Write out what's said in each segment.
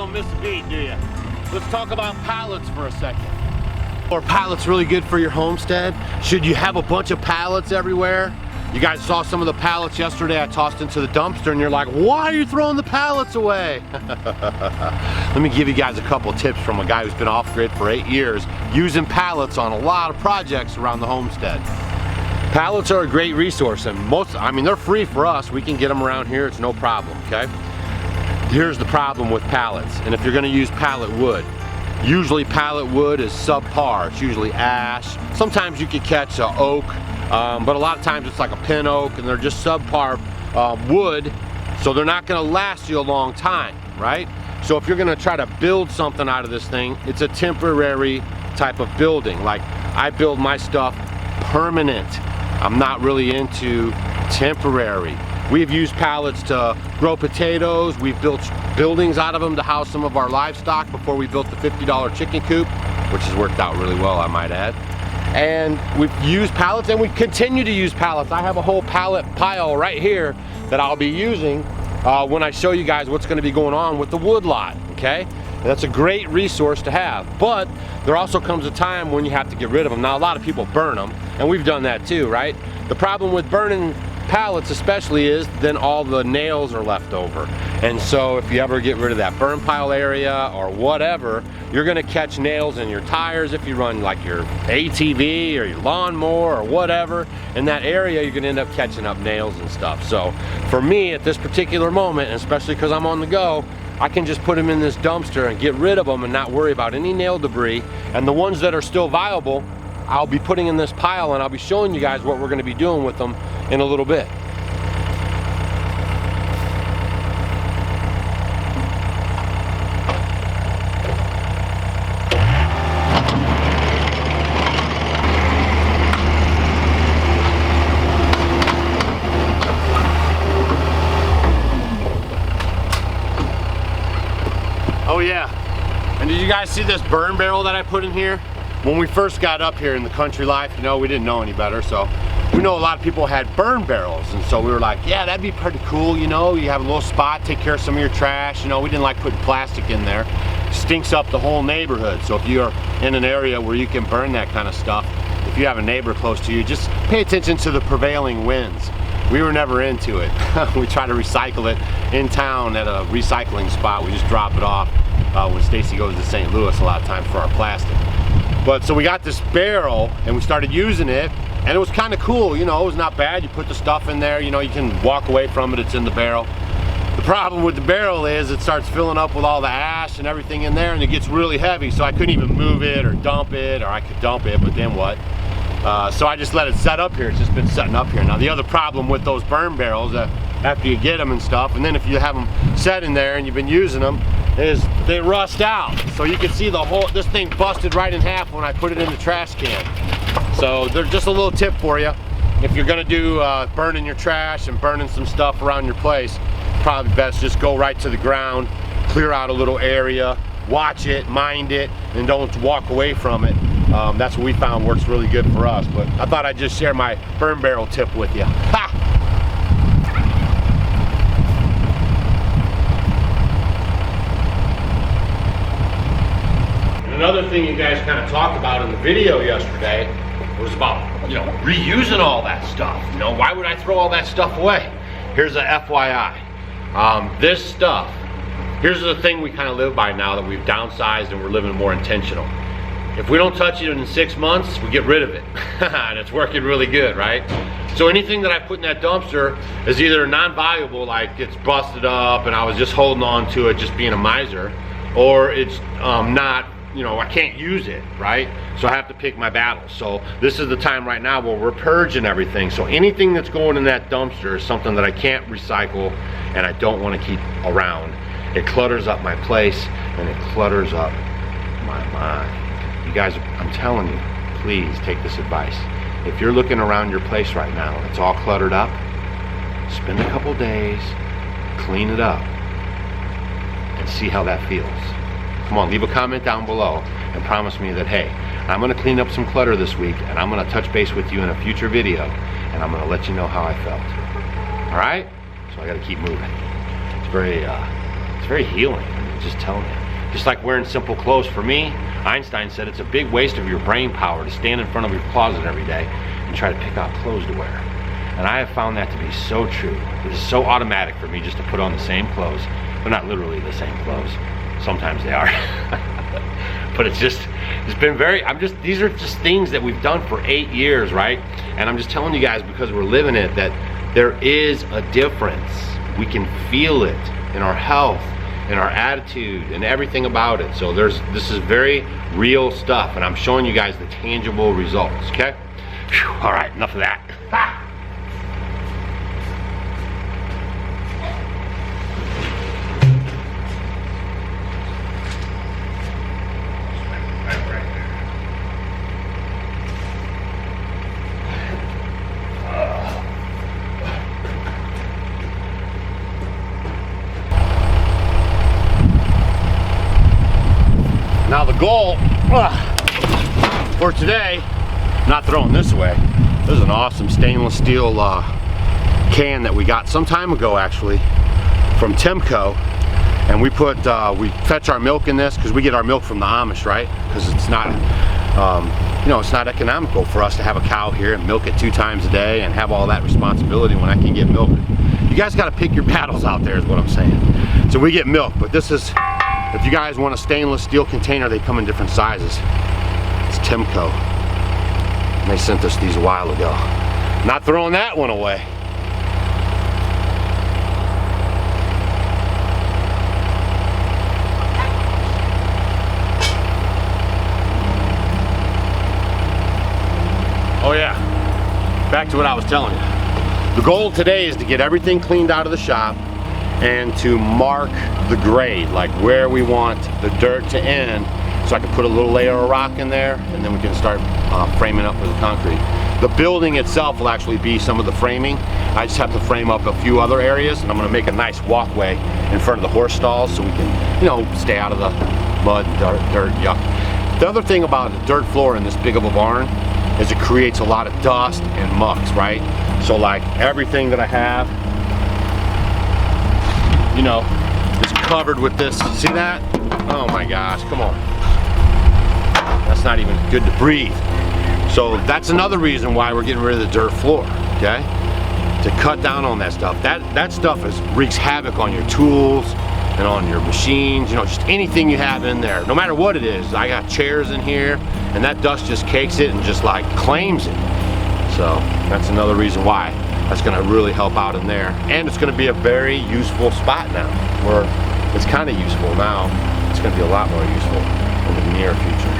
don't miss a beat, do you? Let's talk about pallets for a second. Are pallets really good for your homestead? Should you have a bunch of pallets everywhere? You guys saw some of the pallets yesterday I tossed into the dumpster and you're like, why are you throwing the pallets away? Let me give you guys a couple tips from a guy who's been off-grid for 8 years using pallets on a lot of projects around the homestead. Pallets are a great resource and they're free for us. We can get them around here, it's no problem, okay? Here's the problem with pallets, and if you're gonna use pallet wood, usually pallet wood is subpar. It's usually ash. Sometimes you could catch an oak, but a lot of times it's like a pin oak and they're just subpar wood, so they're not gonna last you a long time, right? So if you're gonna try to build something out of this thing, it's a temporary type of building. Like I build my stuff permanent. I'm not really into temporary. We've used pallets to grow potatoes. We've built buildings out of them to house some of our livestock before we built the $50 chicken coop, which has worked out really well, I might add. And we've used pallets and we continue to use pallets. I have a whole pallet pile right here that I'll be using when I show you guys what's gonna be going on with the wood lot, okay? And that's a great resource to have, but there also comes a time when you have to get rid of them. Now, a lot of people burn them, and we've done that too, right? The problem with burning pallets especially is then all the nails are left over. And so if you ever get rid of that burn pile area or whatever, you're gonna catch nails in your tires if you run like your ATV or your lawnmower or whatever. In that area, you're gonna end up catching up nails and stuff. So for me at this particular moment, and especially because I'm on the go, I can just put them in this dumpster and get rid of them and not worry about any nail debris. And the ones that are still viable, I'll be putting in this pile and I'll be showing you guys what we're gonna be doing with them in a little bit. Oh yeah, and did you guys see this burn barrel that I put in here? When we first got up here in the country life, you know, we didn't know any better, so we know a lot of people had burn barrels, and so we were like, yeah, that'd be pretty cool, you know, you have a little spot, take care of some of your trash, you know, we didn't like putting plastic in there. It stinks up the whole neighborhood, so if you're in an area where you can burn that kind of stuff, if you have a neighbor close to you, just pay attention to the prevailing winds. We were never into it. We try to recycle it in town at a recycling spot. We just drop it off when Stacy goes to St. Louis a lot of times for our plastic. But so we got this barrel and we started using it, and it was kind of cool, you know, it was not bad. You put the stuff in there, you know, you can walk away from it, it's in the barrel. The problem with the barrel is it starts filling up with all the ash and everything in there, and it gets really heavy, so I couldn't even move it or dump it, or I could dump it, but then what? So I just let it set up here. It's just been setting up here. Now the other problem with those burn barrels, after you get them and stuff, and then if you have them set in there and you've been using them, is they rust out. So you can see this thing busted right in half when I put it in the trash can. So there's just a little tip for you. If you're gonna do burning your trash and burning some stuff around your place, probably best just go right to the ground, clear out a little area, watch it, mind it, and don't walk away from it. That's what we found works really good for us. But I thought I'd just share my burn barrel tip with you. Ha! Another thing you guys kind of talked about in the video yesterday was about, you know, reusing all that stuff. You know, why would I throw all that stuff away? Here's a FYI. This stuff, here's the thing we kind of live by now that we've downsized and we're living more intentional. If we don't touch it in 6 months, we get rid of it. And it's working really good, right? So anything that I put in that dumpster is either non-valuable, like it's busted up and I was just holding on to it just being a miser, or it's not, you know, I can't use it, right? So I have to pick my battles. So this is the time right now where we're purging everything. So anything that's going in that dumpster is something that I can't recycle and I don't want to keep around. It clutters up my place and it clutters up my mind. You guys, I'm telling you, please take this advice. If you're looking around your place right now and it's all cluttered up, spend a couple days, clean it up, and see how that feels. Come on, leave a comment down below and promise me that, hey, I'm gonna clean up some clutter this week and I'm gonna touch base with you in a future video and I'm gonna let you know how I felt. All right? So I gotta keep moving. It's very healing. just telling you. Just like wearing simple clothes. For me, Einstein said it's a big waste of your brain power to stand in front of your closet every day and try to pick out clothes to wear. And I have found that to be so true. It is so automatic for me just to put on the same clothes. They're not literally the same clothes. Sometimes they are. But it's been very, these are just things that we've done for 8 years, right? And I'm just telling you guys, because we're living it, that there is a difference. We can feel it in our health, in our attitude, and everything about it. So this is very real stuff, and I'm showing you guys the tangible results, okay? Whew, all right, enough of that. Now the goal for today, not throwing this away, this is an awesome stainless steel can that we got some time ago actually from Timco, and we fetch our milk in this because we get our milk from the Amish, right? Because it's not it's not economical for us to have a cow here and milk it 2 times a day and have all that responsibility when I can get milk. You guys got to pick your battles out there is what I'm saying. So we get milk, but this is, if you guys want a stainless steel container, they come in different sizes. It's Timco. And they sent us these a while ago. Not throwing that one away. Oh yeah, back to what I was telling you. The goal today is to get everything cleaned out of the shop and to mark the grade, like where we want the dirt to end, so I can put a little layer of rock in there, and then we can start framing up for the concrete. The building itself will actually be some of the framing. I just have to frame up a few other areas, and I'm gonna make a nice walkway in front of the horse stalls so we can, stay out of the mud, dirt, yuck. The other thing about the dirt floor in this big of a barn is it creates a lot of dust and mucks, right? So like everything that I have, is covered with this. See that? Oh my gosh, come on. That's not even good to breathe. So that's another reason why we're getting rid of the dirt floor, okay? To cut down on that stuff. That stuff wreaks havoc on your tools and on your machines, just anything you have in there, no matter what it is. I got chairs in here, and that dust just cakes it and just like claims it. So that's another reason why. That's gonna really help out in there. And it's gonna be a very useful spot now, where it's kind of useful now. It's gonna be a lot more useful in the near future.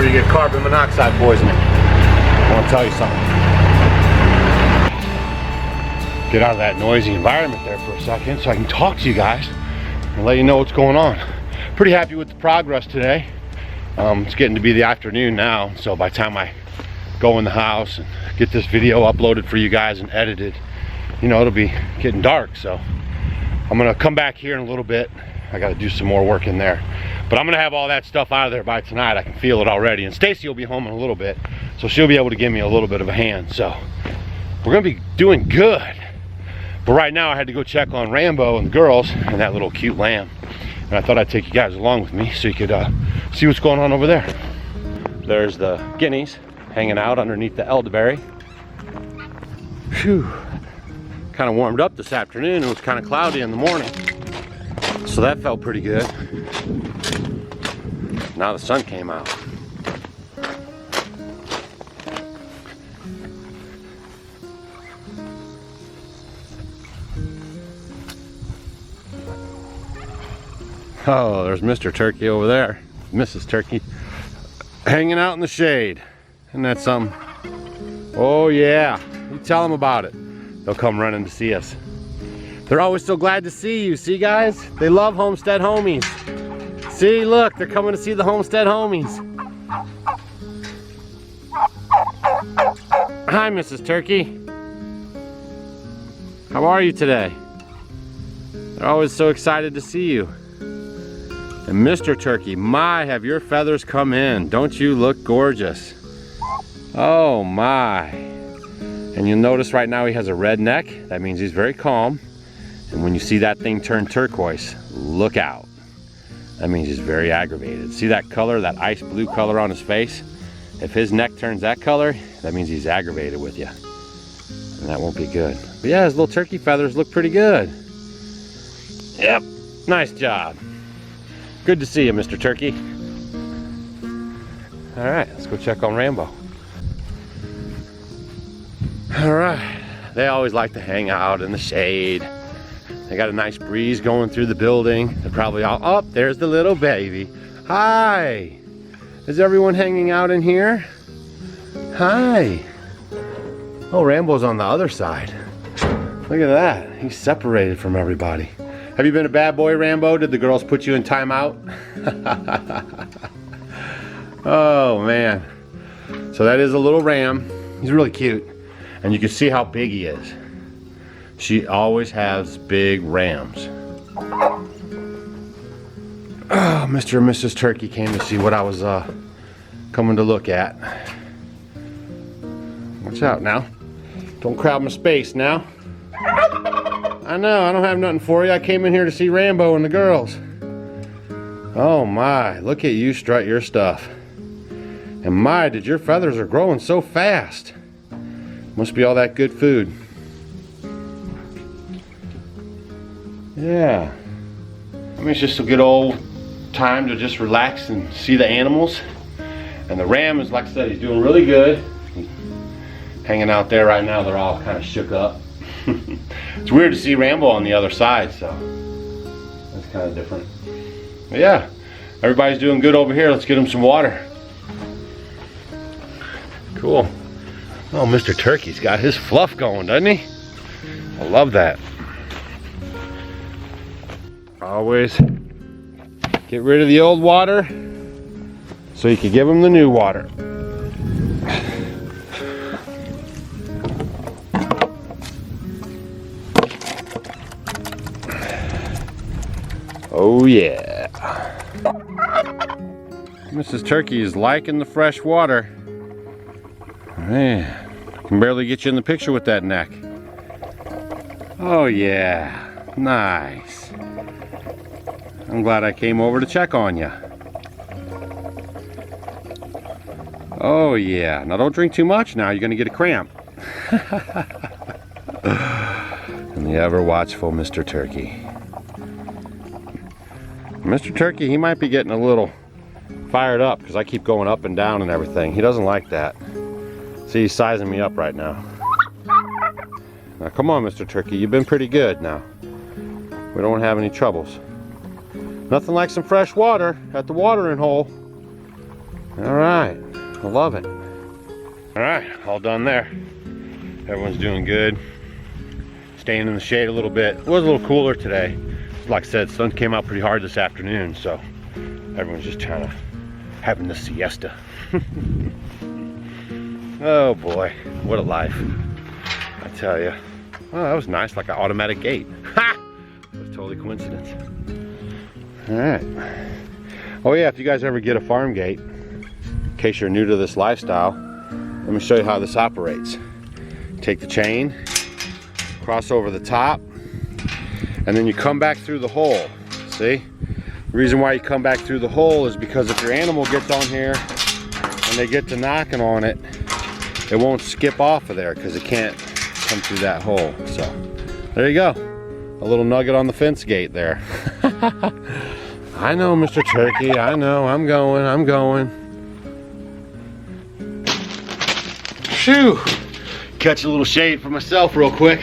where you get carbon monoxide poisoning. I want to tell you something. Get out of that noisy environment there for a second so I can talk to you guys and let you know what's going on. Pretty happy with the progress today. It's getting to be the afternoon now, so by the time I go in the house and get this video uploaded for you guys and edited, you know, it'll be getting dark. So I'm gonna come back here in a little bit. I gotta do some more work in there, but I'm gonna have all that stuff out of there by tonight. I can feel it already, and Stacy will be home in a little bit, so she'll be able to give me a little bit of a hand. So we're gonna be doing good. But right now I had to go check on Rambo and the girls and that little cute lamb, and I thought I'd take you guys along with me so you could see what's going on over there. There's the guineas hanging out underneath the elderberry. Phew. Kind of warmed up this afternoon. It was kind of cloudy in the morning, so that felt pretty good. Now the sun came out. Oh, there's Mr. Turkey over there. Mrs. Turkey hanging out in the shade. Isn't that something? Oh yeah, you tell them about it. They'll come running to see us. They're always so glad to see you. See guys? They love Homestead Homies. See, look, they're coming to see the Homestead Homies. Hi, Mrs. Turkey. How are you today? They're always so excited to see you. And Mr. Turkey, my, have your feathers come in. Don't you look gorgeous? Oh my. And you'll notice right now he has a red neck. That means he's very calm. And when you see that thing turn turquoise, look out. That means he's very aggravated. See that color, that ice blue color on his face? If his neck turns that color, that means he's aggravated with you. And that won't be good. But yeah, his little turkey feathers look pretty good. Yep, nice job. Good to see you, Mr. Turkey. All right, let's go check on Rambo. All right, they always like to hang out in the shade. They got a nice breeze going through the building. They're probably all, oh, there's the little baby. Hi, is everyone hanging out in here? Hi. Oh, Rambo's on the other side. Look at that, he's separated from everybody. Have you been a bad boy, Rambo? Did the girls put you in timeout? Oh man. So that is a little ram. He's really cute. And you can see how big he is. She always has big rams. Oh, Mr. and Mrs. Turkey came to see what I was coming to look at. Watch out now. Don't crowd my space now. I know, I don't have nothing for you. I came in here to see Rambo and the girls. Oh my, look at you strut your stuff. And my, did your feathers are growing so fast. Must be all that good food. Yeah. I mean, it's just a good old time to just relax and see the animals. And the ram is, like I said, he's doing really good. He's hanging out there right now. They're all kind of shook up. It's weird to see Rambo on the other side, so that's kind of different. But yeah, everybody's doing good over here. Let's get them some water. Cool. Oh, Mr. Turkey's got his fluff going, doesn't he? I love that. Always get rid of the old water so you can give them the new water. Oh yeah. Mrs. Turkey is liking the fresh water. Man, I can barely get you in the picture with that neck. Oh yeah, nice. I'm glad I came over to check on you. Oh yeah, now don't drink too much now, you're gonna get a cramp. And the ever watchful Mr. Turkey. Mr. Turkey, he might be getting a little fired up because I keep going up and down and everything. He doesn't like that. See, he's sizing me up right now. Now come on, Mr. Turkey, you've been pretty good now. We don't have any troubles. Nothing like some fresh water at the watering hole. All right, I love it. All right, all done there. Everyone's doing good. Staying in the shade a little bit. It was a little cooler today. Like I said, sun came out pretty hard this afternoon, so everyone's just kind of having the siesta. Oh boy, what a life. I tell you. Oh, that was nice, like an automatic gate. Ha! That was totally coincidence. All right. Oh yeah, if you guys ever get a farm gate, in case you're new to this lifestyle, let me show you how this operates. Take the chain, cross over the top, and then you come back through the hole. See? The reason why you come back through the hole is because if your animal gets on here and they get to knocking on it, it won't skip off of there because it can't come through that hole. So there you go. A little nugget on the fence gate there. I know, Mr. Turkey, I know, I'm going. Phew. Catch a little shade for myself real quick.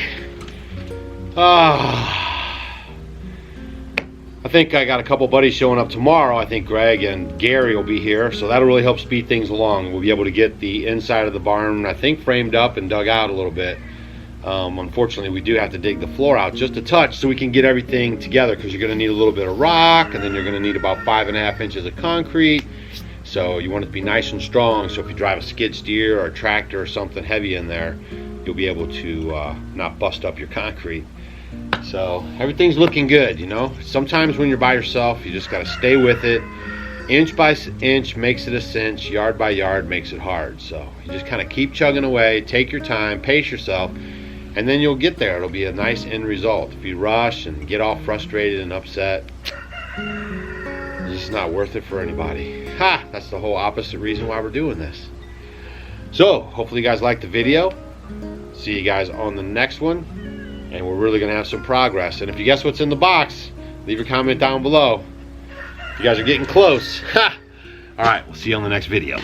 I think I got a couple buddies showing up tomorrow. I think Greg and Gary will be here, so that'll really help speed things along. We'll be able to get the inside of the barn, I think, framed up and dug out a little bit. Unfortunately, we do have to dig the floor out just a touch so we can get everything together, because you're going to need a little bit of rock, and then you're going to need about 5.5 inches of concrete. So you want it to be nice and strong, so if you drive a skid steer or a tractor or something heavy in there, you'll be able to not bust up your concrete. So everything's looking good, you know. Sometimes when you're by yourself, you just got to stay with it. Inch by inch makes it a cinch, yard by yard makes it hard. So you just kind of keep chugging away, take your time, pace yourself, and then you'll get there. It'll be a nice end result. If you rush and get all frustrated and upset, it's just not worth it for anybody. Ha! That's the whole opposite reason why we're doing this. So hopefully you guys liked the video. See you guys on the next one. And we're really going to have some progress. And if you guess what's in the box, leave your comment down below. If you guys are getting close. Ha! All right, we'll see you on the next video.